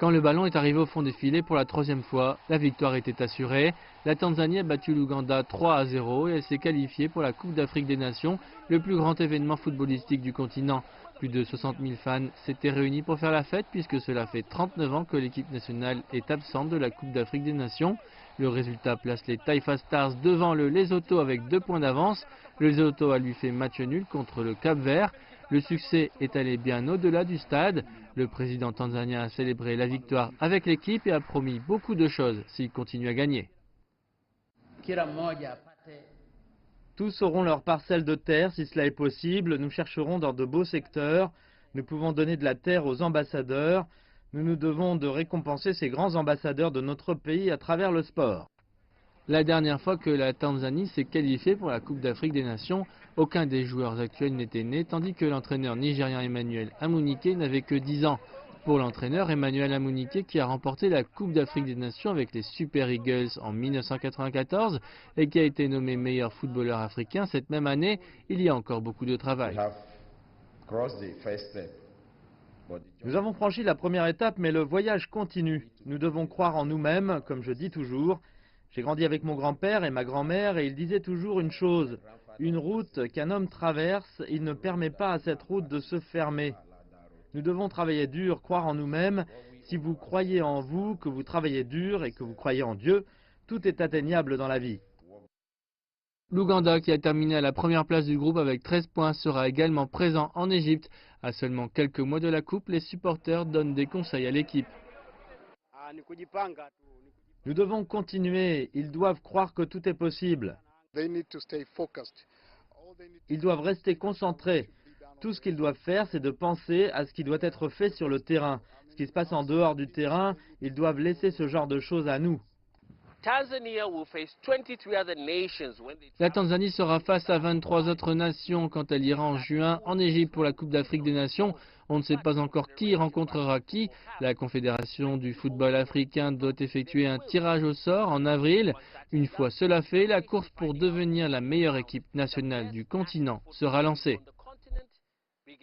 Quand le ballon est arrivé au fond des filets pour la troisième fois, la victoire était assurée. La Tanzanie a battu l'Ouganda 3-0 et elle s'est qualifiée pour la Coupe d'Afrique des Nations, le plus grand événement footballistique du continent. Plus de 60 000 fans s'étaient réunis pour faire la fête puisque cela fait 39 ans que l'équipe nationale est absente de la Coupe d'Afrique des Nations. Le résultat place les Taifa Stars devant le Lesotho avec 2 points d'avance. Le Lesotho a lui fait match nul contre le Cap-Vert. Le succès est allé bien au-delà du stade. Le président tanzanien a célébré la victoire avec l'équipe et a promis beaucoup de choses s'il continue à gagner. Tous auront leur parcelle de terre si cela est possible. Nous chercherons dans de beaux secteurs. Nous pouvons donner de la terre aux ambassadeurs. Nous devons de récompenser ces grands ambassadeurs de notre pays à travers le sport. La dernière fois que la Tanzanie s'est qualifiée pour la Coupe d'Afrique des Nations, aucun des joueurs actuels n'était né, tandis que l'entraîneur nigérien Emmanuel Amunike n'avait que 10 ans. Pour l'entraîneur Emmanuel Amunike, qui a remporté la Coupe d'Afrique des Nations avec les Super Eagles en 1994 et qui a été nommé meilleur footballeur africain cette même année, il y a encore beaucoup de travail. Nous avons franchi la première étape, mais le voyage continue. Nous devons croire en nous-mêmes, comme je dis toujours. J'ai grandi avec mon grand-père et ma grand-mère et ils disaient toujours une chose. Une route qu'un homme traverse, il ne permet pas à cette route de se fermer. Nous devons travailler dur, croire en nous-mêmes. Si vous croyez en vous, que vous travaillez dur et que vous croyez en Dieu, tout est atteignable dans la vie. L'Ouganda, qui a terminé à la première place du groupe avec 13 points, sera également présent en Égypte. À seulement quelques mois de la Coupe, les supporters donnent des conseils à l'équipe. Nous devons continuer. Ils doivent croire que tout est possible. Ils doivent rester concentrés. Tout ce qu'ils doivent faire, c'est de penser à ce qui doit être fait sur le terrain. Ce qui se passe en dehors du terrain, ils doivent laisser ce genre de choses à nous. La Tanzanie sera face à 23 autres nations quand elle ira en juin en Égypte pour la Coupe d'Afrique des Nations. On ne sait pas encore qui rencontrera qui. La Confédération du football africain doit effectuer un tirage au sort en avril. Une fois cela fait, la course pour devenir la meilleure équipe nationale du continent sera lancée.